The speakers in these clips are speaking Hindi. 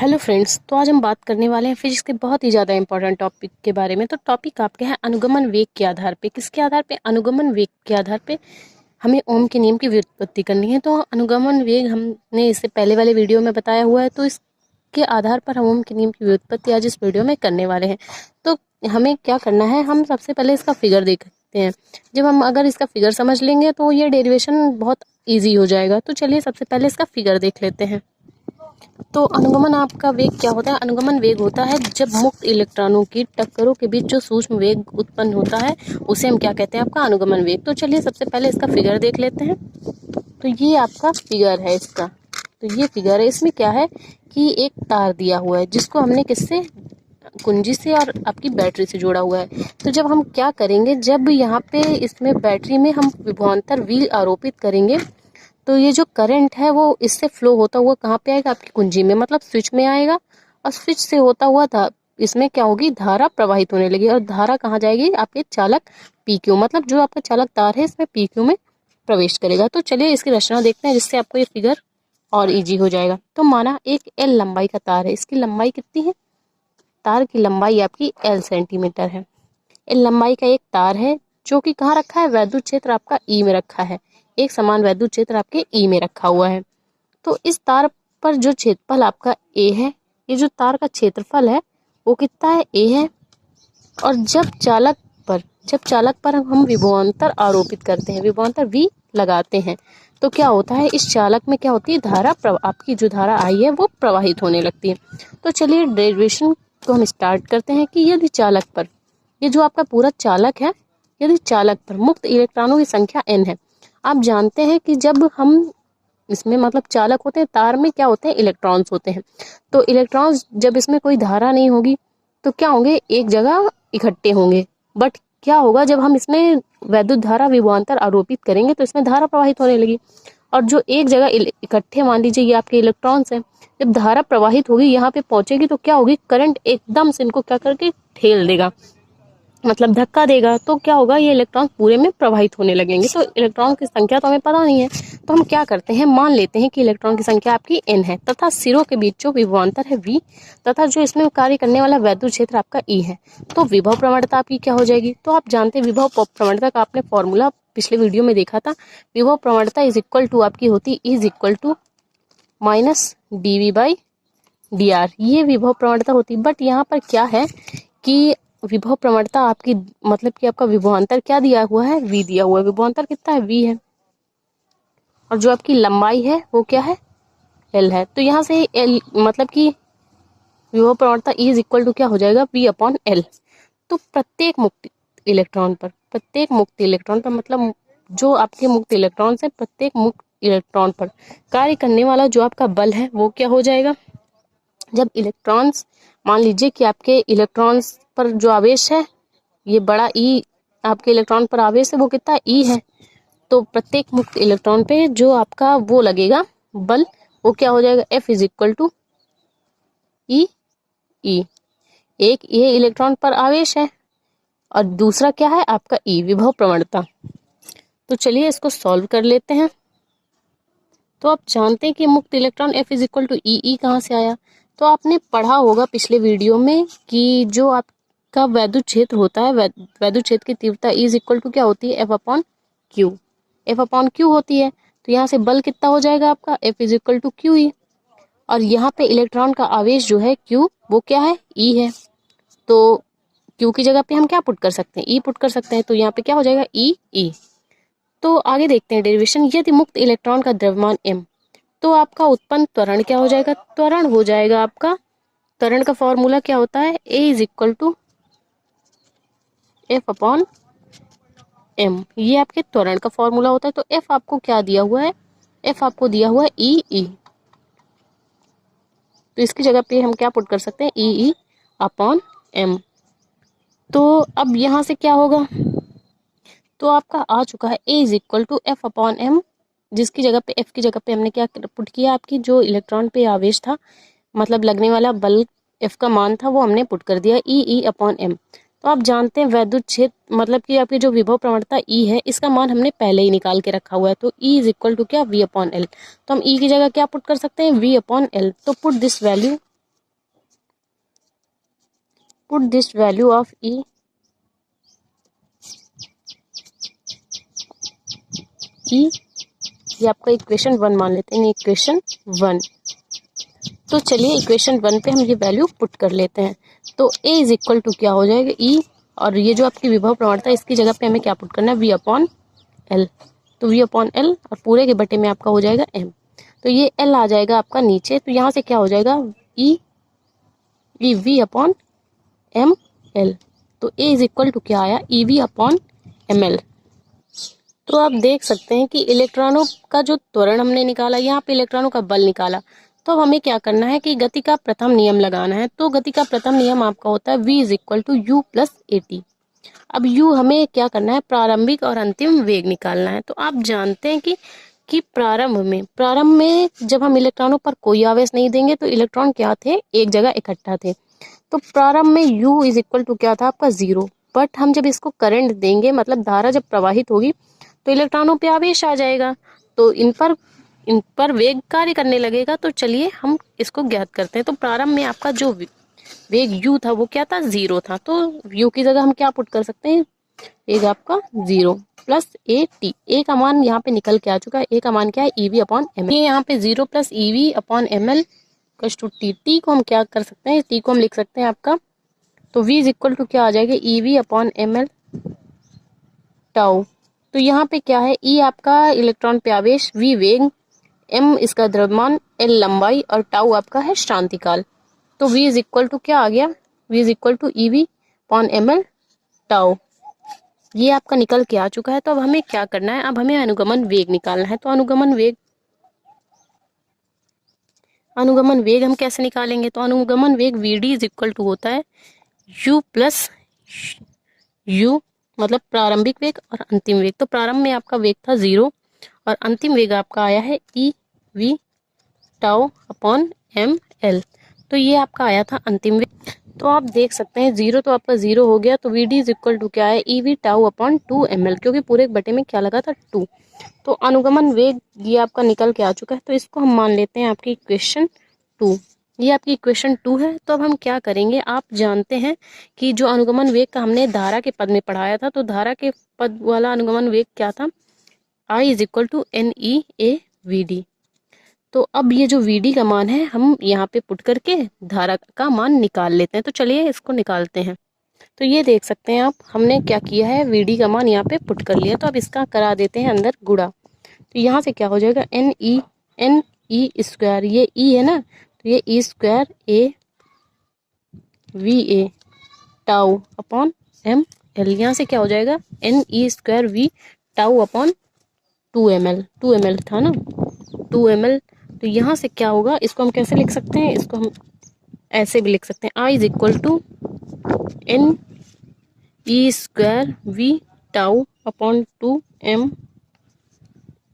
हेलो फ्रेंड्स, तो आज हम बात करने वाले हैं फिजिक्स के बहुत ही ज़्यादा इंपॉर्टेंट टॉपिक के बारे में। तो टॉपिक आपके हैं अनुगमन वेग के आधार पे। किसके आधार पे? अनुगमन वेग के आधार पे हमें ओम के नियम की व्युत्पत्ति करनी है। तो अनुगमन वेग हमने इससे पहले वाले वीडियो में बताया हुआ है, तो इसके आधार पर हम ओम के नियम की व्युत्पत्ति आज इस वीडियो में करने वाले हैं। तो हमें क्या करना है, हम सबसे पहले इसका फिगर देखते हैं। जब हम अगर इसका फिगर समझ लेंगे तो ये डेरिवेशन बहुत ईजी हो जाएगा। तो चलिए सबसे पहले इसका फिगर देख लेते हैं। तो अनुगमन आपका वेग क्या होता है? अनुगमन वेग होता है जब मुक्त इलेक्ट्रॉनों की टक्करों के बीच जो सूक्ष्म वेग उत्पन्न होता है, उसे हम क्या कहते हैं? आपका अनुगमन वेग। तो चलिए सबसे पहले इसका फिगर देख लेते हैं। तो ये आपका फिगर है इसका। तो ये फिगर है, इसमें क्या है कि एक तार दिया हुआ है जिसको हमने किससे? कुंजी से और आपकी बैटरी से जोड़ा हुआ है। तो जब हम क्या करेंगे, जब यहाँ पे इसमें बैटरी में हम विभवांतर V आरोपित करेंगे, तो ये जो करंट है वो इससे फ्लो होता हुआ कहाँ पे आएगा? आपकी कुंजी में, मतलब स्विच में आएगा। और स्विच से होता हुआ इसमें क्या होगी? धारा प्रवाहित होने लगी। और धारा कहाँ जाएगी? आपके चालक PQ, मतलब जो आपका चालक तार है इसमें PQ में प्रवेश करेगा। तो चलिए इसकी रचना देखते हैं, जिससे आपको ये फिगर और इजी हो जाएगा। तो माना एक L लंबाई का तार है। इसकी लंबाई कितनी है? तार की लंबाई आपकी L सेंटीमीटर है। L लंबाई का एक तार है जो कि कहाँ रखा है? वैद्युत क्षेत्र आपका E में रखा है। एक समान वैद्युत क्षेत्र आपके E में रखा हुआ है। तो इस तार पर जो क्षेत्रफल आपका A है, ये जो तार का क्षेत्रफल है वो कितना है? A है। और जब चालक पर हम विभवांतर आरोपित करते हैं, विभवांतर V लगाते हैं, तो क्या होता है? इस चालक में क्या होती है? धारा आपकी जो धारा आई है वो प्रवाहित होने लगती है। तो चलिए डेरिवेशन को हम स्टार्ट करते हैं कि यदि चालक पर, ये जो आपका पूरा चालक है, यदि चालक पर मुक्त इलेक्ट्रॉनों की संख्या n है। आप जानते हैं कि जब हम इसमें मतलब चालक होते हैं, तार में क्या होते हैं? इलेक्ट्रॉन्स होते हैं। तो इलेक्ट्रॉन्स जब इसमें कोई धारा नहीं होगी तो क्या होंगे? एक जगह इकट्ठे होंगे। बट क्या होगा, जब हम इसमें वैद्युत धारा विभवांतर आरोपित करेंगे तो इसमें धारा प्रवाहित होने लगी। और जो एक जगह इकट्ठे, मान लीजिए ये आपके इलेक्ट्रॉन्स हैं, जब धारा प्रवाहित होगी यहाँ पे पहुंचेगी तो क्या होगी? करंट एकदम से इनको क्या करके ठेल देगा, मतलब धक्का देगा। तो क्या होगा? ये इलेक्ट्रॉन पूरे में प्रवाहित होने लगेंगे। तो इलेक्ट्रॉन की संख्या तो हमें पता नहीं है, तो हम क्या करते हैं, मान लेते हैं कि इलेक्ट्रॉन की संख्या आपकी n है तथा सिरों के बीच जो विभवांतर है V तथा जो इसमें कार्य करने वाला वैद्युत क्षेत्र आपका E है। तो विभव प्रवणता आपकी क्या हो जाएगी? तो आप जानते हैं विभव प्रवणता का आपने फॉर्मूला पिछले वीडियो में देखा था। विभव प्रवणता इज इक्वल टू आपकी होती is equal to minus dV/dr, ये विभव प्रवणता होती। बट यहाँ पर क्या है कि विभव प्रवणता आपकी मतलब कि आपका विभवांतर क्या दिया हुआ है? V दिया हुआ है। विभवांतर कितना है? V है। और जो आपकी लंबाई है वो क्या है? L है। तो यहाँ से L मतलब कि विभव प्रवणता E इज इक्वल टू क्या हो जाएगा? V/L। तो प्रत्येक मुक्त इलेक्ट्रॉन पर मतलब जो आपके मुक्त इलेक्ट्रॉन है, प्रत्येक मुक्त इलेक्ट्रॉन पर कार्य करने वाला जो आपका बल है वो क्या हो जाएगा? जब इलेक्ट्रॉन्स, मान लीजिए कि आपके इलेक्ट्रॉन्स पर जो आवेश है, ये बड़ा E आपके इलेक्ट्रॉन पर आवेश है, वो कितना E है। तो प्रत्येक मुक्त इलेक्ट्रॉन पे जो आपका वो लगेगा बल, वो क्या हो जाएगा? F is equal to E E। एक ये इलेक्ट्रॉन पर आवेश है और दूसरा क्या है? आपका E, विभव प्रवणता। तो चलिए इसको सॉल्व कर लेते हैं। तो आप जानते हैं कि मुक्त electron F is equal to E कहाँ से आया? तो आपने पढ़ा होगा पिछले वीडियो में कि जो आपका वैद्युत क्षेत्र होता है, वैद्युत क्षेत्र की तीव्रता E इज इक्वल टू क्या होती है? F/Q। F/Q होती है। तो यहाँ से बल कितना हो जाएगा आपका? F is equal to QE। और यहाँ पे इलेक्ट्रॉन का आवेश जो है Q, वो क्या है? E है। तो Q की जगह पे हम क्या पुट कर सकते हैं? E पुट कर सकते हैं। तो यहाँ पे क्या हो जाएगा? E। तो आगे देखते हैं डेरिवेशन। यदि मुक्त इलेक्ट्रॉन का द्रव्यमान m, तो आपका उत्पन्न त्वरण क्या हो जाएगा? त्वरण हो जाएगा आपका, त्वरण का फॉर्मूला क्या होता है? A is equal to F/m। ये आपके त्वरण का फॉर्मूला होता है। तो F आपको क्या दिया हुआ है? F आपको दिया हुआ है E। तो इसकी जगह पे हम क्या पुट कर सकते हैं? E/m। तो अब यहाँ से क्या होगा? तो आपका आ चुका है A is equal to F/m, जिसकी जगह पे F की जगह पे हमने क्या पुट किया? आपकी जो इलेक्ट्रॉन पे आवेश था, मतलब लगने वाला बल F का मान था, वो हमने पुट कर दिया E/m। तो आप जानते हैं वैद्युत क्षेत्र मतलब कि आपकी जो विभव प्रवणता E है, इसका मान हमने पहले ही निकाल के रखा हुआ है। तो E इज इक्वल टू क्या? V/L। तो हम E की जगह क्या पुट कर सकते हैं? V/L। तो put this value put this value of E ये आपका इक्वेशन 1 मान लेते हैं, इक्वेशन 1। तो चलिए इक्वेशन 1 पे हम ये वैल्यू पुट कर लेते हैं। तो ए इज इक्वल टू क्या हो जाएगा, ई, और ये जो आपकी विभव प्रवणता है इसकी जगह पे हमें क्या पुट करना है, वी अपॉन एल। तो वी अपॉन एल और पूरे के बटे में आपका हो जाएगा एम। तो ये एल आ जाएगा आपका नीचे, तो यहाँ से क्या हो जाएगा, e v upon M l. तो ए इज इक्वल टू क्या आया, e v upon M l. तो आप देख सकते हैं कि इलेक्ट्रॉनों का जो त्वरण हमने निकाला, यहाँ पे इलेक्ट्रॉनों का बल निकाला। तो अब हमें क्या करना है कि गति का प्रथम नियम लगाना है। तो गति का प्रथम नियम आपका होता है v is equal to u plus a t. अब u हमें क्या करना है, प्रारंभिक और अंतिम वेग निकालना है। तो आप जानते हैं कि प्रारंभ में जब हम इलेक्ट्रॉनों पर कोई आवेश नहीं देंगे तो इलेक्ट्रॉन क्या थे, एक जगह इकट्ठा थे। तो प्रारंभ में u इज इक्वल टू क्या था आपका 0। बट हम जब इसको करंट देंगे, मतलब धारा जब प्रवाहित होगी, तो इलेक्ट्रॉनों पे आवेश आ जाएगा, तो इन पर वेग कार्य करने लगेगा। तो चलिए हम इसको ज्ञात करते हैं। तो प्रारंभ में आपका जो वेग u था वो क्या था, 0 था। तो u की जगह हम क्या पुट कर सकते हैं, वेग आपका 0 प्लस ए टी। ए का मान यहाँ पे निकल के आ चुका है, ए का मान क्या है, e v upon M l. ये यहाँ पे 0 plus e v upon M l two t. T को हम क्या कर सकते हैं, टी को हम लिख सकते हैं आपका, तो v इज इक्वल टू क्या आ जाएगा, e v upon M l tau. तो यहाँ पे क्या है, ई आपका इलेक्ट्रॉन पे आवेश, v वेग, m इसका द्रव्यमान, l लंबाई और टाउ आपका है शांतिकाल। तो v इज इक्वल टू क्या आ गया, v is equal to e v upon M l tau. ये आपका निकल के आ चुका है। तो अब हमें क्या करना है, अब हमें अनुगमन वेग निकालना है। तो अनुगमन वेग हम कैसे निकालेंगे, तो अनुगमन वेग vd इज इक्वल टू होता है u प्लस u, मतलब प्रारंभिक वेग और अंतिम वेग। तो प्रारंभ में आपका वेग था 0 और अंतिम वेग आपका आया है e v tau upon M l. तो ये आपका आया था अंतिम वेग। तो आप देख सकते हैं 0 तो आपका 0 हो गया, तो v d is equal to क्या है, e v tau upon 2 m l, क्योंकि पूरे बटे में क्या लगा था, 2। तो अनुगमन वेग ये आपका निकल के आ चुका है। तो इसको हम मान लेते हैं आपकी इक्वेशन 2। ये आपकी इक्वेशन 2 है। तो अब हम क्या करेंगे, आप जानते हैं कि जो अनुगमन वेग का हमने धारा के पद में पढ़ाया था, तो धारा के पद वाला अनुगमन वेग क्या था, I is equal to n e a v d. तो अब ये जो वी डी का मान है हम यहाँ पे पुट करके धारा का मान निकाल लेते हैं। तो चलिए इसको निकालते हैं। तो ये देख सकते हैं आप, हमने क्या किया है, वी डी का मान यहाँ पे पुट कर लिया। तो अब इसका करा देते हैं अंदर गुणा। तो यहाँ से क्या हो जाएगा, एन ई स्क्वायर, ये ई है ना, तो ये E square A V A tau upon M L. यहाँ से क्या हो जाएगा, N E square we tau upon 2 ml था ना, 2 ml। तो यहाँ से क्या होगा, इसको हम कैसे लिख सकते हैं, इसको हम ऐसे भी लिख सकते हैं, I is equal to n E square we tau upon 2m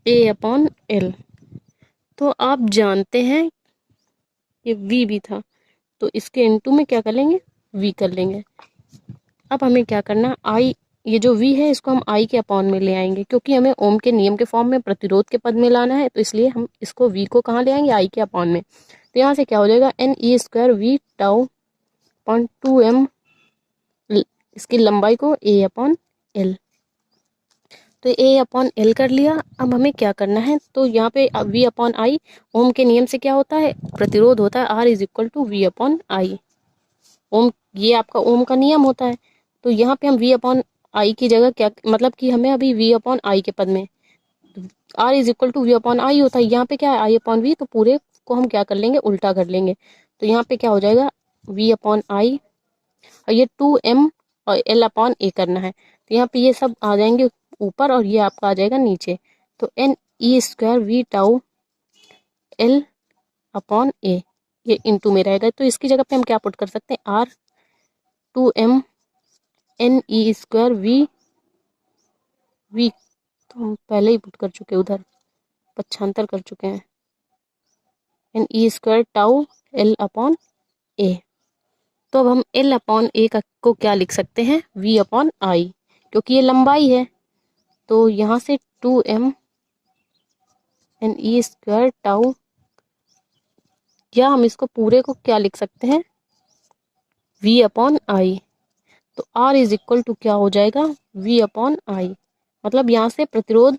a upon l. तो आप जानते हैं ये v भी था, तो इसके इनटू में क्या कर लेंगे, v कर लेंगे। अब हमें क्या करना, I, ये जो v है इसको हम I के अपॉन में ले आएंगे, क्योंकि हमें ओम के नियम के फॉर्म में प्रतिरोध के पद में लाना है। तो इसलिए हम इसको v को कहाँ ले आएंगे, I के अपॉन में। तो यहाँ से क्या हो जाएगा, N E square we tau upon 2m, इसकी लंबाई को a अपॉन एल। तो a अपॉन एल कर लिया। अब हमें क्या करना है, तो यहाँ पे v अपॉन आई, ओम के नियम से क्या होता है, प्रतिरोध होता है R is equal to we upon I. Ohm, ये आपका ओम का नियम होता है। तो यहाँ पे हम v अपॉन आई की जगह क्या, मतलब कि हमें अभी v अपॉन आई के पद में R is equal to we upon I होता है, यहाँ पे क्या है आई अपॉन वी, तो पूरे को हम क्या कर लेंगे, उल्टा कर लेंगे। तो यहाँ पे क्या हो जाएगा, v अपॉन आई, और ये 2m और l अपॉन ए करना है। तो यहाँ पे ये सब आ जाएंगे ऊपर और ये आपका आ जाएगा नीचे। तो N E square we tau L upon A, ये इंटू में रहेगा। तो इसकी जगह पे हम क्या पुट कर सकते हैं, आर 2m एन ई स्क्वायर वी तो हम पहले ही पुट कर चुके, उधर पक्षांतर कर चुके हैं, N E square tau L upon A. तो अब हम एल अपॉन ए को क्या लिख सकते हैं, वी अपॉन आई, क्योंकि ये लंबाई है। तो यहाँ से 2m एन ई स्क्वायर टाउ, या हम इसको पूरे को क्या लिख सकते हैं, V अपॉन आई। तो R इज इक्वल टू क्या हो जाएगा, V अपॉन आई। मतलब यहाँ से प्रतिरोध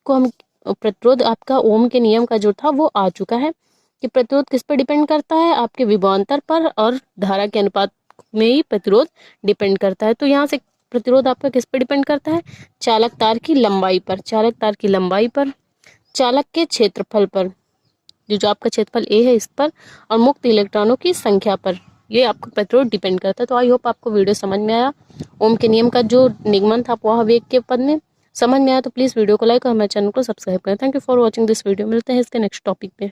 को हम, प्रतिरोध आपका ओम के नियम का जो था वो आ चुका है कि प्रतिरोध किस पर डिपेंड करता है, आपके विभवांतर पर और धारा के अनुपात में ही प्रतिरोध डिपेंड करता है। तो यहाँ से प्रतिरोध आपका किस पर डिपेंड करता है, चालक तार की लंबाई पर, चालक तार की लंबाई पर, चालक के क्षेत्रफल पर, जो आपका क्षेत्रफल ए है इस पर, और मुक्त इलेक्ट्रॉनों की संख्या पर, ये आपका प्रतिरोध डिपेंड करता है। तो आई होप आपको वीडियो समझ में आया। ओम के नियम का जो निगमन था वह वेग के पद में समझ में आया तो प्लीज़ वीडियो को लाइक और हमारे चैनल को सब्सक्राइब करें। Thank you for watching this video. मिलते हैं इसके नेक्स्ट टॉपिक पे।